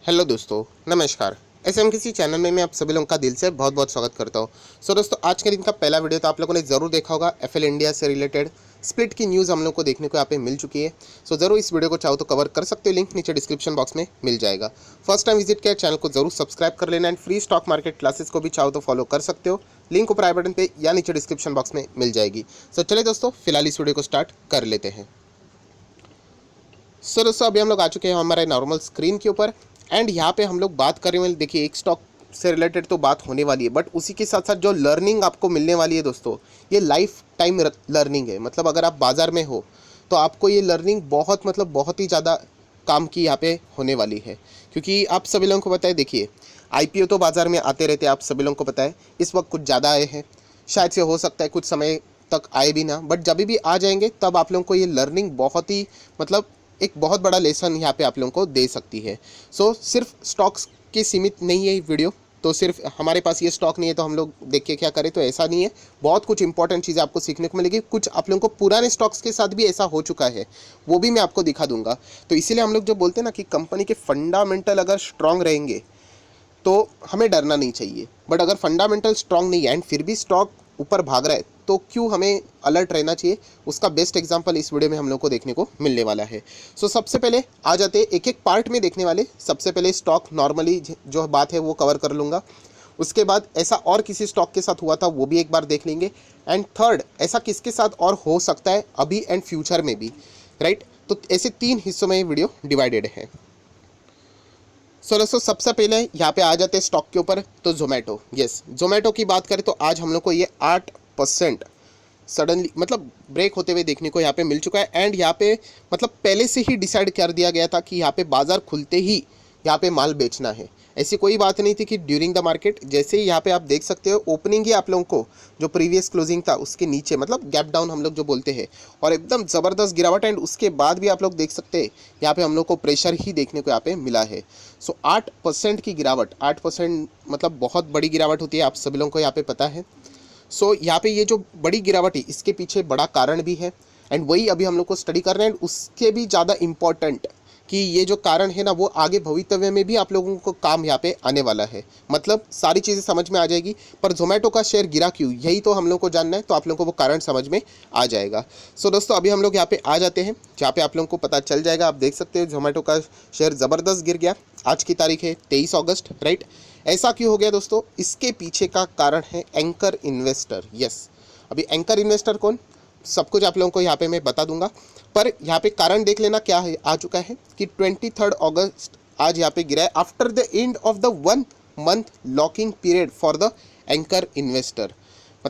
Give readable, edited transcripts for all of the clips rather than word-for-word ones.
Hello दोस्तों, नमस्कार। SMKC channel में मैं आप सभी लोगों का दिल से बहुत बहुत स्वागत करता हूं। दोस्तों, आज के दिन का पहला वीडियो तो आप लोगों ने ज़रूर देखा होगा। एफएल इंडिया से रिलेटेड स्प्लिट की न्यूज़ हम लोग को देखने को यहाँ पे मिल चुकी है। ज़रूर इस वीडियो को चाहो तो कवर कर सकते हो, लिंक नीचे डिस्क्रिप्शन बॉक्स में मिल जाएगा। फर्स्ट टाइम विजिट किया चैनल को जरूर सब्सक्राइब कर लेना and free stock market classes को भी चाहो तो फॉलो कर सकते हो, लिंक ऊपर आई बटन पे या नीचे डिस्क्रिप्शन बॉक्स में मिल जाएगी। चलिए दोस्तों, फिलहाल इस वीडियो को स्टार्ट कर लेते हैं। दोस्तों, अभी हम लोग आ चुके हैं हमारे नॉर्मल स्क्रीन के ऊपर एंड यहाँ पे हम लोग बात कर रहे हैं। देखिए, एक स्टॉक से रिलेटेड तो बात होने वाली है, बट उसी के साथ साथ जो लर्निंग आपको मिलने वाली है दोस्तों, ये लाइफ टाइम लर्निंग है। मतलब अगर आप बाज़ार में हो तो आपको ये लर्निंग बहुत ही ज़्यादा काम की यहाँ पे होने वाली है। क्योंकि आप सभी लोगों को पता है, देखिए आईपीओ तो बाज़ार में आते रहते हैं, आप सभी लोगों को पता है। इस वक्त कुछ ज़्यादा आए हैं, शायद से हो सकता है कुछ समय तक आए भी ना, बट जब भी आ जाएंगे तब आप लोगों को ये लर्निंग बहुत ही एक बहुत बड़ा लेसन यहाँ पे आप लोगों को दे सकती है। सिर्फ स्टॉक्स के सीमित नहीं है ये वीडियो। तो सिर्फ हमारे पास ये स्टॉक नहीं है तो हम लोग देख के क्या करें, तो ऐसा नहीं है। बहुत कुछ इंपॉर्टेंट चीज़ें आपको सीखने को मिलेगी। कुछ आप लोगों को पुराने स्टॉक्स के साथ भी ऐसा हो चुका है, वो भी मैं आपको दिखा दूंगा। तो इसीलिए हम लोग जो बोलते हैं ना कि कंपनी के फंडामेंटल अगर स्ट्रांग रहेंगे तो हमें डरना नहीं चाहिए। बट अगर फंडामेंटल स्ट्रांग नहीं है एंड फिर भी स्टॉक ऊपर भाग रहा है तो क्यों हमें अलर्ट रहना चाहिए, उसका बेस्ट एग्जांपल इस वीडियो में हम लोग को देखने को मिलने वाला है। सबसे पहले आ जाते हैं एक एक पार्ट में देखने वाले। सबसे पहले स्टॉक नॉर्मली जो बात है वो कवर कर लूँगा। उसके बाद ऐसा और किसी स्टॉक के साथ हुआ था वो भी एक बार देख लेंगे। एंड थर्ड, ऐसा किसके साथ और हो सकता है अभी एंड फ्यूचर में भी, राइट। तो ऐसे 3 हिस्सों में ये वीडियो डिवाइडेड है। दोस्तों, सबसे पहले यहाँ पे आ जाते हैं स्टॉक के ऊपर। तो जोमेटो, यस, जोमेटो की बात करें तो आज हम लोग को ये 8% सडनली ब्रेक होते हुए देखने को यहाँ पे मिल चुका है। एंड यहाँ पे पहले से ही डिसाइड कर दिया गया था कि यहाँ पे बाजार खुलते ही यहाँ पे माल बेचना है। ऐसी कोई बात नहीं थी कि ड्यूरिंग द मार्केट, जैसे ही यहाँ पे आप देख सकते हो ओपनिंग ही आप लोगों को जो प्रीवियस क्लोजिंग था उसके नीचे गैप डाउन हम लोग जो बोलते हैं, और एकदम ज़बरदस्त गिरावट। एंड उसके बाद भी आप लोग देख सकते हैं यहाँ पे हम लोग को प्रेशर ही देखने को यहाँ पे मिला है। 8% की गिरावट, 8% बहुत बड़ी गिरावट होती है, आप सभी लोगों को यहाँ पे पता है। यहाँ पे ये जो बड़ी गिरावट है इसके पीछे बड़ा कारण भी है एंड वही अभी हम लोग को स्टडी कर रहे हैं। उसके भी ज़्यादा इम्पॉर्टेंट कि ये जो कारण है ना वो आगे भविष्य में भी आप लोगों को काम यहाँ पे आने वाला है। सारी चीज़ें समझ में आ जाएगी, पर जोमेटो का शेयर गिरा क्यों, यही तो हम लोग को जानना है। तो आप लोगों को वो कारण समझ में आ जाएगा। दोस्तों, अभी हम लोग यहाँ पे आ जाते हैं जहाँ पे आप लोगों को पता चल जाएगा। आप देख सकते हो जोमेटो का शेयर ज़बरदस्त गिर गया। आज की तारीख है 23 अगस्त, राइट। ऐसा क्यों हो गया दोस्तों, इसके पीछे का कारण है एंकर इन्वेस्टर। यस, अभी एंकर इन्वेस्टर कौन, सब कुछ आप लोगों को यहाँ पे मैं बता दूंगा। पर यहाँ पे कारण देख लेना क्या है, आ चुका है कि 23 अगस्त आज यहाँ पे गिरा है after the end of the 1 month locking period for the anchor investor.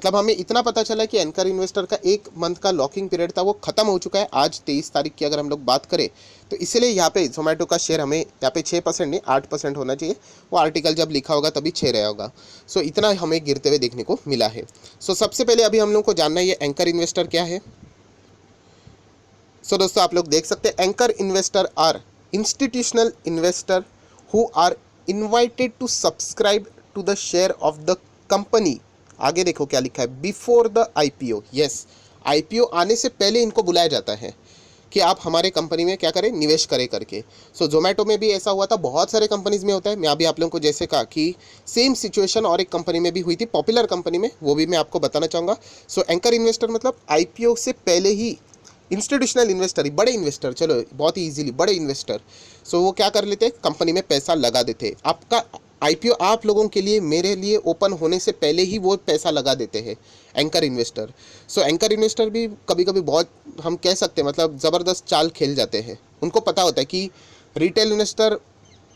हमें इतना पता चला कि एंकर इन्वेस्टर का 1 मंथ का लॉकिंग पीरियड था वो खत्म हो चुका है आज 23 तारीख की अगर हम लोग बात करें। तो इसलिए यहाँ पे जोमेटो का शेयर हमें यहाँ पे 6% नहीं 8% होना चाहिए। वो आर्टिकल जब लिखा होगा तभी 6 रहा होगा। इतना हमें गिरते हुए देखने को मिला है। सबसे पहले अभी हम लोग को जानना है ये एंकर इन्वेस्टर क्या है। दोस्तों, आप लोग देख सकते हैं anchor investor are institutional investor who are invited to subscribe to the share of the company. आगे देखो क्या लिखा है, before the IPO. Yes, IPO आने से पहले इनको बुलाया जाता है कि आप हमारे कंपनी में क्या करें, निवेश करें करके। जोमेटो में भी ऐसा हुआ था, बहुत सारे कंपनीज में होता है। मैं अभी आप लोगों को जैसे कहा कि सेम सिचुएशन और एक कंपनी में भी हुई थी, पॉपुलर कंपनी में, वो भी मैं आपको बताना चाहूँगा। एंकर इन्वेस्टर आईपीओ से पहले ही इंस्टीट्यूशनल इन्वेस्टर, बड़े इन्वेस्टर, चलो बहुत ही इजीली बड़े इन्वेस्टर, वो क्या कर लेते, कंपनी में पैसा लगा देते। आपका आईपीओ आप लोगों के लिए, मेरे लिए ओपन होने से पहले ही वो पैसा लगा देते हैं एंकर इन्वेस्टर। एंकर इन्वेस्टर भी कभी कभी बहुत, हम कह सकते हैं ज़बरदस्त चाल खेल जाते हैं। उनको पता होता है कि रिटेल इन्वेस्टर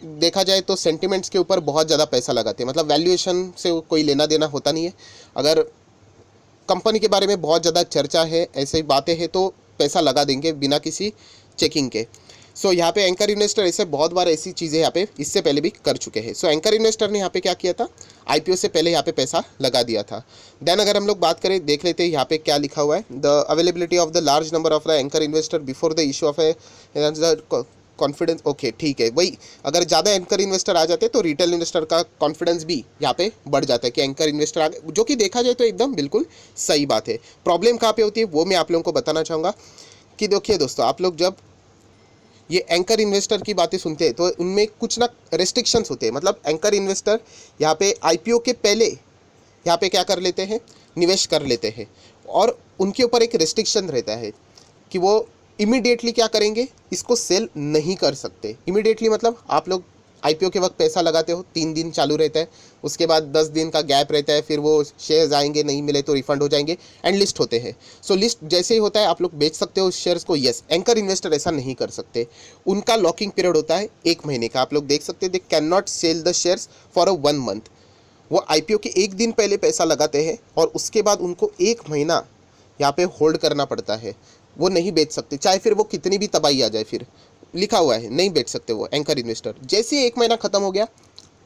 देखा जाए तो सेंटिमेंट्स के ऊपर बहुत ज़्यादा पैसा लगाते हैं। वैल्यूएशन से कोई लेना देना होता नहीं है। अगर कंपनी के बारे में बहुत ज़्यादा चर्चा है, ऐसी बातें हैं, तो पैसा लगा देंगे बिना किसी चेकिंग के। यहाँ पे एंकर इन्वेस्टर ऐसे बहुत बार ऐसी चीज़ें यहाँ पे इससे पहले भी कर चुके हैं। एंकर इन्वेस्टर ने यहाँ पे क्या किया था, आईपीओ से पहले यहाँ पे पैसा लगा दिया था। देन अगर हम लोग बात करें, देख लेते हैं यहाँ पे क्या लिखा हुआ है, the availability of the large number of the anchor investor before the issue of A confidence. Okay, ठीक है, वही अगर ज़्यादा एंकर इन्वेस्टर आ जाते तो रिटेल इन्वेस्टर का कॉन्फिडेंस भी यहाँ पे बढ़ जाता है कि एंकर इन्वेस्टर आ गए, जो कि देखा जाए तो एकदम बिल्कुल सही बात है। प्रॉब्लम कहाँ पे होती है वो मैं आप लोगों को बताना चाहूँगा कि देखिए दोस्तों, आप लोग जब ये एंकर इन्वेस्टर की बातें सुनते हैं तो उनमें कुछ ना रेस्ट्रिक्शंस होते हैं। मतलब एंकर इन्वेस्टर यहाँ पे आईपीओ के पहले यहाँ पे क्या कर लेते हैं, निवेश कर लेते हैं, और उनके ऊपर एक रेस्ट्रिक्शन रहता है कि वो इमीडिएटली क्या करेंगे, इसको सेल नहीं कर सकते। इमीडिएटली मतलब आप लोग आईपीओ के वक्त पैसा लगाते हो, 3 दिन चालू रहता है, उसके बाद 10 दिन का गैप रहता है, फिर वो शेयर्स आएंगे, नहीं मिले तो रिफंड हो जाएंगे एंड लिस्ट होते हैं। सो लिस्ट जैसे ही होता है आप लोग बेच सकते हो उस शेयर्स को। यस, एंकर इन्वेस्टर ऐसा नहीं कर सकते, उनका लॉकिंग पीरियड होता है 1 महीने का। आप लोग देख सकते हैं, they can not sell the shares for 1 month. वो आईपीओ के 1 दिन पहले पैसा लगाते हैं और उसके बाद उनको 1 महीना यहाँ पे होल्ड करना पड़ता है, वो नहीं बेच सकते, चाहे फिर वो कितनी भी तबाही आ जाए। फिर लिखा हुआ है नहीं बेच सकते वो एंकर इन्वेस्टर। जैसे ही 1 महीना ख़त्म हो गया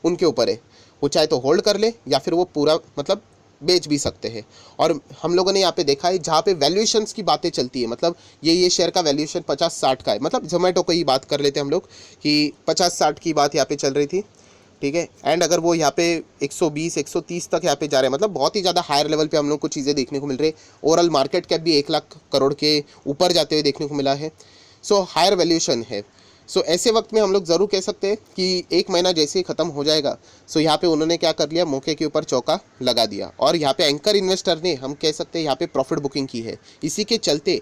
उनके ऊपर है, वो चाहे तो होल्ड कर ले या फिर वो पूरा मतलब बेच भी सकते हैं। और हम लोगों ने यहाँ पे देखा है जहाँ पे वैल्यूएशंस की बातें चलती है, मतलब ये शेयर का वैल्यूएशन 50-60 का है, मतलब जोमेटो की ही बात कर लेते हैं हम लोग कि 50-60 की बात यहाँ पे चल रही थी, ठीक है। एंड अगर वो यहाँ पे 120-130 तक यहाँ पे जा रहे हैं, मतलब बहुत ही ज़्यादा हायर लेवल पे हम लोग को चीज़ें देखने को मिल रही है। ओवरऑल मार्केट कैप भी 1 लाख करोड़ के ऊपर जाते हुए देखने को मिला है। सो हायर वैल्यूएशन है। सो ऐसे वक्त में हम लोग ज़रूर कह सकते हैं कि 1 महीना जैसे ही ख़त्म हो जाएगा, सो यहाँ पे उन्होंने क्या कर लिया, मौके के ऊपर चौका लगा दिया। और यहाँ पे एंकर इन्वेस्टर ने, हम कह सकते हैं यहाँ पे प्रॉफिट बुकिंग की है। इसी के चलते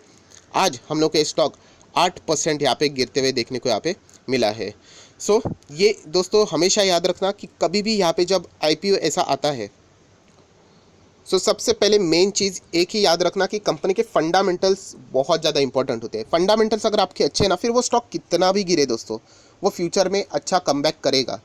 आज हम लोग के स्टॉक 8% यहाँ पे गिरते हुए देखने को यहाँ पे मिला है। सो ये दोस्तों हमेशा याद रखना कि कभी भी यहाँ पे जब आईपीओ ऐसा आता है, सो सबसे पहले मेन चीज़ एक ही याद रखना कि कंपनी के फंडामेंटल्स बहुत ज़्यादा इंपॉर्टेंट होते हैं। फंडामेंटल्स अगर आपके अच्छे हैं ना, फिर वो स्टॉक कितना भी गिरे दोस्तों, वो फ्यूचर में अच्छा कमबैक करेगा।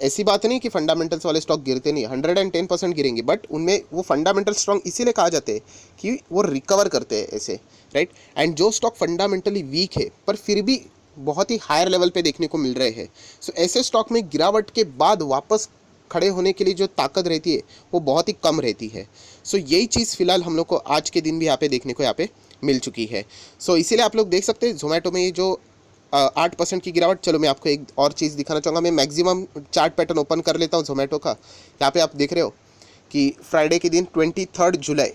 ऐसी बात नहीं कि फंडामेंटल्स वाले स्टॉक गिरते नहीं, 110% गिरेंगे, बट उनमें वो फंडामेंटल स्ट्रॉन्ग इसीलिए कहा जाते हैं कि वो रिकवर करते हैं ऐसे, राइट। एंड जो स्टॉक फंडामेंटली वीक है पर फिर भी बहुत ही हायर लेवल पे देखने को मिल रहे हैं, सो ऐसे स्टॉक में गिरावट के बाद वापस खड़े होने के लिए जो ताकत रहती है वो बहुत ही कम रहती है। सो यही चीज़ फिलहाल हम लोग को आज के दिन भी यहाँ पे देखने को यहाँ पे मिल चुकी है। सो इसीलिए आप लोग देख सकते हैं जोमेटो में ये जो 8% की गिरावट। चलो मैं आपको एक और चीज़ दिखाना चाहूँगा, मैं मैक्सिमम चार्ट पैटर्न ओपन कर लेता हूँ जोमेटो का। यहाँ पे आप देख रहे हो कि फ्राइडे के दिन 23 जुलाई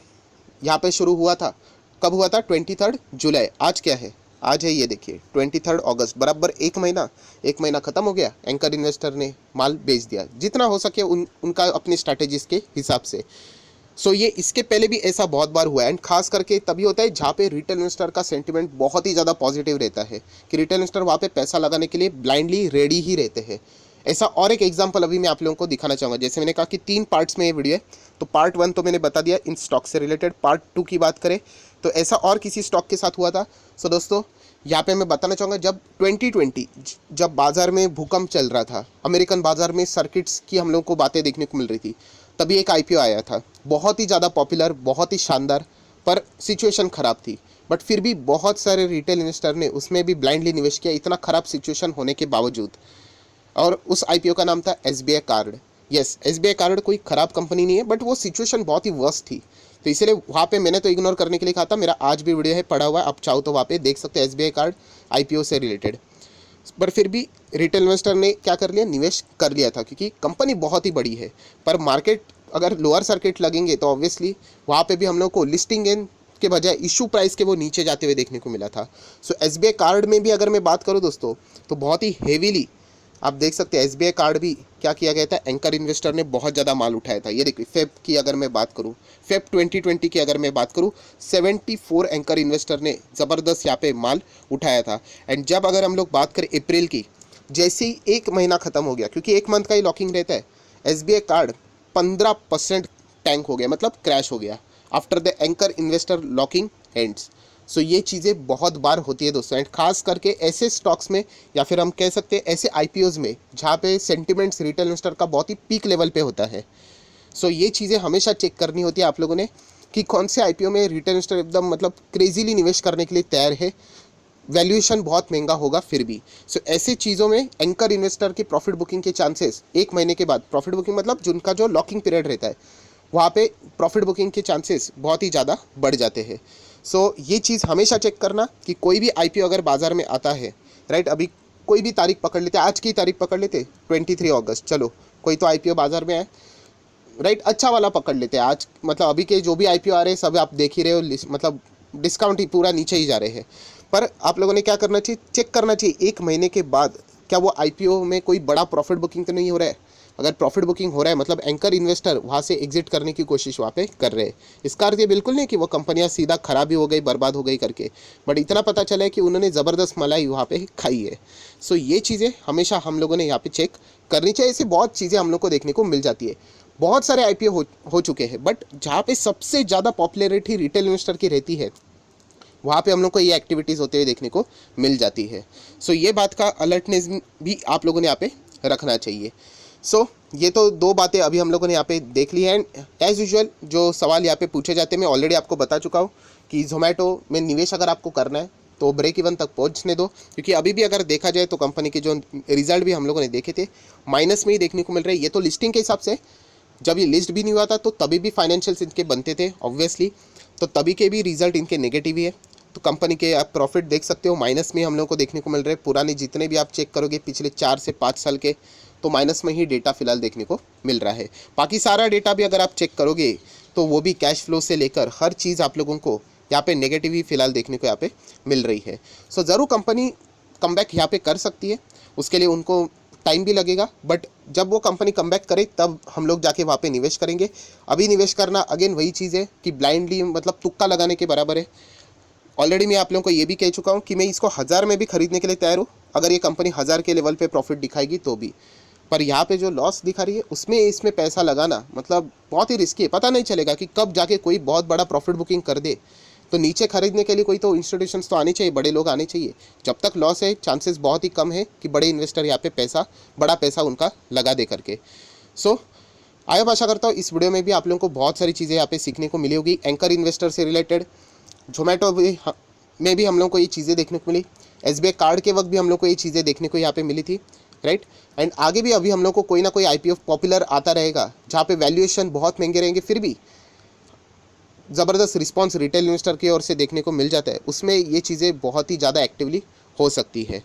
यहाँ पे शुरू हुआ था। कब हुआ था? 23 जुलाई। आज क्या है? आज है ये देखिए 23 अगस्त, बराबर 1 महीना ख़त्म हो गया। एंकर इन्वेस्टर ने माल बेच दिया जितना हो सके उनका अपनी स्ट्रैटेजीज के हिसाब से। सो ये इसके पहले भी ऐसा बहुत बार हुआ है, एंड खास करके तभी होता है जहाँ पे रिटेल इन्वेस्टर का सेंटिमेंट बहुत ही ज़्यादा पॉजिटिव रहता है कि रिटेल इन्वेस्टर वहाँ पे पैसा लगाने के लिए ब्लाइंडली रेडी ही रहते हैं। ऐसा और एक एग्जांपल अभी मैं आप लोगों को दिखाना चाहूँगा। जैसे मैंने कहा कि 3 पार्ट्स में ये वीडियो है, तो पार्ट 1 तो मैंने बता दिया इन स्टॉक से रिलेटेड। पार्ट 2 की बात करें तो ऐसा और किसी स्टॉक के साथ हुआ था। सो दोस्तों यहाँ पे मैं बताना चाहूँगा, जब 2020 जब बाज़ार में भूकंप चल रहा था, अमेरिकन बाज़ार में सर्किट्स की हम लोग को बातें देखने को मिल रही थी, तभी एक आईपीओ आया था, बहुत ही ज़्यादा पॉपुलर, बहुत ही शानदार, पर सिचुएशन ख़राब थी। बट फिर भी बहुत सारे रिटेल इन्वेस्टर ने उसमें भी ब्लाइंडली निवेश किया, इतना ख़राब सिचुएशन होने के बावजूद। और उस आईपीओ का नाम था SBI card. Yes, SBI card कोई ख़राब कंपनी नहीं है, बट वो सिचुएशन बहुत ही वर्स्ट थी, तो इसलिए वहाँ पे मैंने तो इग्नोर करने के लिए कहा था। मेरा आज भी वीडियो है पड़ा हुआ है, आप चाहो तो वहाँ पे देख सकते हैं, एसबीआई कार्ड आईपीओ से रिलेटेड। पर फिर भी रिटेल इन्वेस्टर ने क्या कर लिया, निवेश कर लिया था, क्योंकि कंपनी बहुत ही बड़ी है। पर मार्केट अगर लोअर सर्किट लगेंगे तो ऑब्वियसली वहाँ पे भी हम लोग को लिस्टिंग इन के बजाय इशू प्राइस के वो नीचे जाते हुए देखने को मिला था। सो एसबीआई कार्ड में भी अगर मैं बात करूँ दोस्तों, तो बहुत ही हेवीली आप देख सकते हैं एसबीआई कार्ड भी क्या किया गया था, एंकर इन्वेस्टर ने बहुत ज़्यादा माल उठाया था। ये देखिए फेब की अगर मैं बात करूँ, फेब 2020 की अगर मैं बात करूँ, 74 एंकर इन्वेस्टर ने ज़बरदस्त यहाँ पे माल उठाया था। एंड जब अगर हम लोग बात करें अप्रैल की, जैसे ही 1 महीना ख़त्म हो गया, क्योंकि 1 मंथ का ही लॉकिंग रहता है, एसबीआई कार्ड 15% टैंक हो गया, मतलब क्रैश हो गया after the anchor investor locking ends. So ये चीज़ें बहुत बार होती है दोस्तों, एंड खास करके ऐसे स्टॉक्स में, या फिर हम कह सकते हैं ऐसे आईपीओज़ में जहाँ पे सेंटिमेंट्स रिटेल इन्वेस्टर का बहुत ही पीक लेवल पे होता है। सो ये चीज़ें हमेशा चेक करनी होती है आप लोगों ने कि कौन से आईपीओ में रिटेल इन्वेस्टर एकदम मतलब क्रेजीली निवेश करने के लिए तैयार है, वैल्यूएशन बहुत महंगा होगा फिर भी। सो ऐसी चीज़ों में एंकर इन्वेस्टर की प्रॉफिट बुकिंग के चांसेस 1 महीने के बाद, प्रॉफिट बुकिंग मतलब जिनका जो लॉकिंग पीरियड रहता है, वहाँ पे प्रॉफिट बुकिंग के चांसेस बहुत ही ज़्यादा बढ़ जाते हैं। सो ये चीज़ हमेशा चेक करना कि कोई भी आईपीओ अगर बाज़ार में आता है, राइट, अभी कोई भी तारीख पकड़ लेते, आज की तारीख पकड़ लेते 23 अगस्त, चलो कोई तो आईपीओ बाज़ार में आए, राइट, अच्छा वाला पकड़ लेते हैं आज, मतलब अभी के जो भी आईपीओ आ रहे हैं सब आप देख ही रहे हो, मतलब डिस्काउंट ही पूरा नीचे ही जा रहे हैं। पर आप लोगों ने क्या करना चाहिए, चेक करना चाहिए 1 महीने के बाद क्या वो आईपीओ में कोई बड़ा प्रॉफिट बुकिंग तो नहीं हो रहा है। अगर प्रॉफिट बुकिंग हो रहा है मतलब एंकर इन्वेस्टर वहाँ से एग्जिट करने की कोशिश वहाँ पे कर रहे हैं। इसका अर्थ ये बिल्कुल नहीं कि वो कंपनियाँ सीधा खराब ही हो गई, बर्बाद हो गई करके, बट इतना पता चला है कि उन्होंने ज़बरदस्त मलाई वहाँ पे खाई है। सो ये चीज़ें हमेशा हम लोगों ने यहाँ पे चेक करनी चाहिए। ऐसी बहुत चीज़ें हम लोग को देखने को मिल जाती है। बहुत सारे आईपीओ हो चुके हैं, बट जहाँ पे सबसे ज़्यादा पॉपुलैरिटी रिटेल इन्वेस्टर की रहती है वहाँ पे हम लोग को ये एक्टिविटीज़ होते हुए देखने को मिल जाती है। सो ये बात का अलर्टनेस भी आप लोगों ने यहाँ पे रखना चाहिए। सो ये तो 2 बातें अभी हम लोगों ने यहाँ पे देख ली हैं। एंड एज़ यूजुअल जो सवाल यहाँ पे पूछे जाते हैं मैं ऑलरेडी आपको बता चुका हूँ कि ज़ोमैटो में निवेश अगर आपको करना है तो ब्रेक इवन तक पहुँचने दो, क्योंकि अभी भी अगर देखा जाए तो कंपनी के जो रिजल्ट भी हम लोगों ने देखे थे माइनस में ही देखने को मिल रहे हैं। ये तो लिस्टिंग के हिसाब से, जब ये लिस्ट भी नहीं हुआ था तो तभी भी फाइनेंशियल्स इनके बनते थे ऑब्वियसली, तो तभी के भी रिजल्ट इनके नेगेटिव ही है। तो कंपनी के आप प्रॉफिट देख सकते हो माइनस में हम लोग को देखने को मिल रहे हैं। पुराने जितने भी आप चेक करोगे पिछले 4 से 5 साल के, तो माइनस में ही डेटा फिलहाल देखने को मिल रहा है। बाकी सारा डेटा भी अगर आप चेक करोगे तो वो भी कैश फ्लो से लेकर हर चीज़ आप लोगों को यहाँ पे नेगेटिव ही फिलहाल देखने को यहाँ पे मिल रही है। सो ज़रूर कंपनी कमबैक यहाँ पे कर सकती है, उसके लिए उनको टाइम भी लगेगा, बट जब वो कंपनी कमबैक करे तब हम लोग जाके वहाँ पे निवेश करेंगे। अभी निवेश करना अगेन वही चीज़ है कि ब्लाइंडली मतलब तुक्का लगाने के बराबर है। ऑलरेडी मैं आप लोगों को ये भी कह चुका हूँ कि मैं इसको 1000 में भी खरीदने के लिए तैयार हूँ अगर ये कंपनी 1000 के लेवल पे प्रॉफिट दिखाएगी तो भी। पर यहाँ पे जो लॉस दिखा रही है उसमें इसमें पैसा लगाना मतलब बहुत ही रिस्की है। पता नहीं चलेगा कि कब जाके कोई बहुत बड़ा प्रॉफिट बुकिंग कर दे। तो नीचे खरीदने के लिए कोई तो इंस्टीट्यूशंस तो आने चाहिए, बड़े लोग आने चाहिए। जब तक लॉस है चांसेस बहुत ही कम है कि बड़े इन्वेस्टर यहाँ पे बड़ा पैसा उनका लगा दे करके। सो आई होप आशा करता हूँ इस वीडियो में भी आप लोगों को बहुत सारी चीज़ें यहाँ पे सीखने को मिली होगी। एंकर इन्वेस्टर से रिलेटेड ज़ोमैटो में भी हम लोग को ये चीज़ें देखने को मिली, एसबीआई कार्ड के वक्त भी हम लोग को ये चीज़ें देखने को यहाँ पे मिली थी, राइट। एंड आगे भी अभी हम लोग को कोई ना कोई आईपीओ पॉपुलर आता रहेगा जहाँ पे वैल्यूएशन बहुत महंगे रहेंगे, फिर भी ज़बरदस्त रिस्पांस रिटेल इन्वेस्टर की ओर से देखने को मिल जाता है। उसमें ये चीज़ें बहुत ही ज़्यादा एक्टिवली हो सकती है।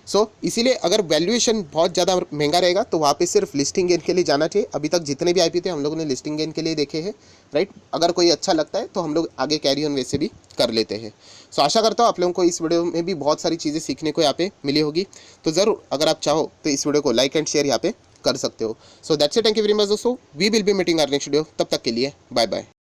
सो इसीलिए अगर वैल्यूएशन बहुत ज़्यादा महंगा रहेगा तो वहाँ पे सिर्फ लिस्टिंग गेन के लिए जाना चाहिए। अभी तक जितने भी आईपीओ थे हम लोगों ने लिस्टिंग गेन के लिए देखे हैं, राइट। अगर कोई अच्छा लगता है तो हम लोग आगे कैरी ऑन वैसे भी कर लेते हैं। सो आशा करता हूँ आप लोगों को इस वीडियो में भी बहुत सारी चीज़ें सीखने को यहाँ पे मिली होगी। तो ज़रूर अगर आप चाहो तो इस वीडियो को लाइक एंड शेयर यहाँ पे कर सकते हो। So that's it, thank you very much दोस्तों, we will be meeting our next video. तब तक के लिए बाय बाय।